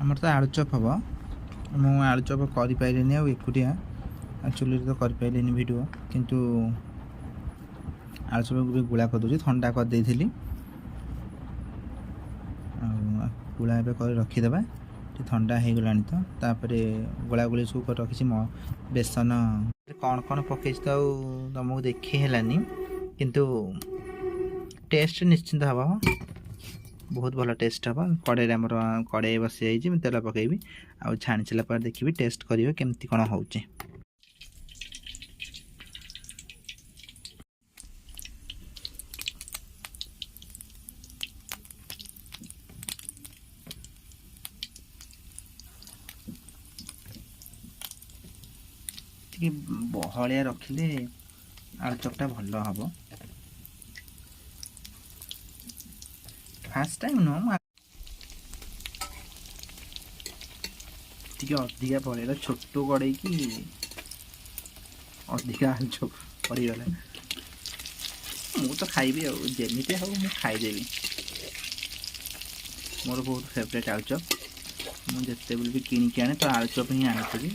ଆମର ତ ଆଳୁଚପ ହେବ। ମୁଁ ଆଳୁଚପ କରିପାରିଲିନି ଆଉ ଏକୁଟିଆ ଆକ୍ଚୁଆଲି ତ କରିପାରିଲିନି ଭିଡ଼ିଓ, କିନ୍ତୁ ଆଳୁଚପ ବି ଗୁଳା କରିଦେଉଛି। ଥଣ୍ଡା କରିଦେଇଥିଲି ଆଉ ଗୁଳା ଏବେ କରି ରଖିଦେବା। ଟିକେ ଥଣ୍ଡା ହେଇଗଲାଣି ତ। ତାପରେ ଗୋଳାଗୋଳି ସବୁ କରି ରଖିଛି। ବେସନ କ'ଣ କ'ଣ ପକେଇଛି ତ ଆଉ ତୁମକୁ ଦେଖି ହେଲାନି, କିନ୍ତୁ ଟେଷ୍ଟ ନିଶ୍ଚିନ୍ତ ହେବ। ବହୁତ ଭଲ ଟେଷ୍ଟ ହେବ। କଡ଼େଇରେ ଆମର କଡ଼େଇ ବସିଯାଇଛି, ମୁଁ ତେଲ ପକାଇବି ଆଉ ଛାଣି ସାରିଲା ପରେ ଦେଖିବି, ଟେଷ୍ଟ କରିବେ କେମିତି କ'ଣ ହେଉଛି। ଟିକେ ବହଳିଆ ରଖିଲେ ଆଳୁଚପଟା ଭଲ ହେବ। ଫାଷ୍ଟ ଟାଇମ୍ ନୁହଁ, ଟିକେ ଅଧିକା ପଳେଇଲା। ଛୋଟ କଡ଼େଇକି ଅଧିକା ଆଳୁଚପ ପଡ଼ିଗଲା। ମୁଁ ତ ଖାଇବି ଆଉ, ଯେମିତି ହଉ ମୁଁ ଖାଇଦେବି। ମୋର ବହୁତ ଫେଭରେଟ୍ ଆଳୁଚପ। ମୁଁ ଯେତେବେଳେ ବି କିଣିକି ଆଣେ ତ ଆଳୁଚପ ହିଁ ଆଣିଥିବି।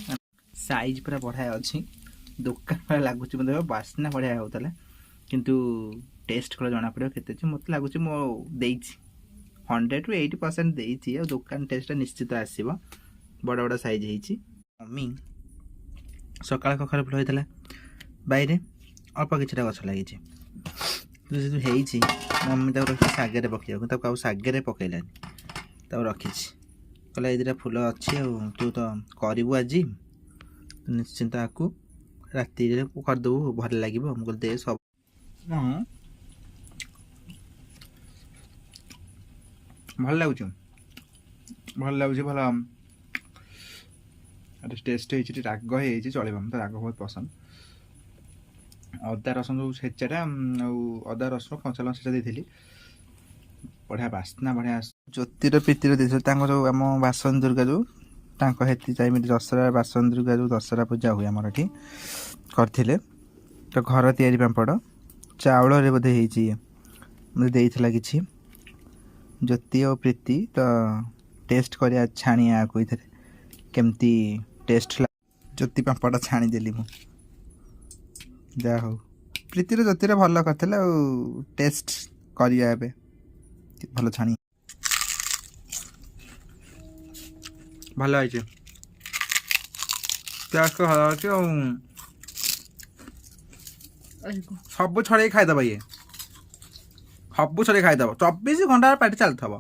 ସାଇଜ୍ ପୁରା ବଢ଼ିଆ ଅଛି, ଦୋକାନ ଭଳିଆ ଲାଗୁଛି। ମୋତେ ବାସ୍ନା ବଢ଼ିଆ ହେଉଥିଲା, କିନ୍ତୁ ଟେଷ୍ଟ କଲେ ଜଣାପଡ଼ିବ କେତେ ଅଛି। ମୋତେ ଲାଗୁଛି ମୁଁ ଦେଇଛି 100ରୁ 80% ଦେଇଛି, ଆଉ ଦୋକାନ ଟେଷ୍ଟଟା ନିଶ୍ଚିତ ଆସିବ। ବଡ଼ ବଡ଼ ସାଇଜ୍ ହେଇଛି। ମମି ସକାଳ କଖାରୁ ଫୁଲ ହେଇଥିଲା ବାଇରେ, ଅଳ୍ପ କିଛିଟା ଗଛ ଲାଗିଛି। ଯେହେତୁ ହେଇଛି, ମମି ତାକୁ ରଖିଛି ଶାଗରେ ପକାଇବାକୁ। ତାକୁ ଆଉ ଶାଗରେ ପକାଇଲାନି, ତାକୁ ରଖିଛି। କହିଲା ଏଇ ଦୁଇଟା ଫୁଲ ଅଛି, ଆଉ ତୁ ତ କରିବୁ ଆଜି, ନିଶ୍ଚିନ୍ତ ଆକୁ ରାତିରେ କରିଦେବୁ, ଭଲ ଲାଗିବ। ମୁଁ କହିଲି ଦେ ସବୁ। ହଁ ଭଲ ଲାଗୁଛି, ଭଲ ଲାଗୁଛି, ଭଲ ଟେଷ୍ଟ ହେଇଛି। ଟିକେ ରାଗ ହେଇଯାଇଛି, ଚଳିବ। ମୋତେ ରାଗ ବହୁତ ପସନ୍ଦ। ଅଦା ରସୁଣ ଯେଉଁ ଛେଚାଟା ଆଉ ଅଦା ରସୁଣ କଞ୍ଚା ଲଙ୍କା ଛେଚା ଦେଇଥିଲି, ବଢ଼ିଆ ବାସ୍ନା, ବଢ଼ିଆ। ଜ୍ୟୋତିର ପ୍ରୀତିର ଦେଇଥିଲେ ତାଙ୍କ ଯେଉଁ ଆମ ବାସନ୍ତୀ ଦୁର୍ଗା, ଯେଉଁ ତାଙ୍କ ହେତି ଟାଇମ୍ରେ ଦଶହରା, ବାସନ୍ତୀ ଦୁର୍ଗା ଯେଉଁ ଦଶହରା ପୂଜା ହୁଏ ଆମର ଏଠି, କରିଥିଲେ। ତ ଘର ତିଆରି ପାମ୍ପଡ଼ ଚାଉଳରେ ବୋଧେ ହେଇଛି, ମୋତେ ଦେଇଥିଲା କିଛି। ଜ୍ୟୋତି ଆଉ ପ୍ରୀତି ତ ଟେଷ୍ଟ କରିବା, ଛାଣିଆ ଆକୁ ଏଥିରେ କେମିତି ଟେଷ୍ଟ ହେଲା। ଜ୍ୟୋତି ପାମ୍ପଡ଼ ଛାଣିଦେଲି ମୁଁ। ଯାହା ହଉ, ପ୍ରୀତିର ଜ୍ୟୋତିର ଭଲ କରିଥିଲା, ଆଉ ଟେଷ୍ଟ କରିବା ଏବେ ଭଲ ଛାଣି। ଭଲ ହେଇଛି, ଟେଷ୍ଟ ଭଲ ଅଛି। ଆଉ ସବୁ ଛଡ଼େଇ ଖାଇଦେବ, ଇଏ ସବୁ ଛଡ଼େଇ ଖାଇଦେବ। 24 ଘଣ୍ଟା ପାଟି ଚାଲିଥିବ।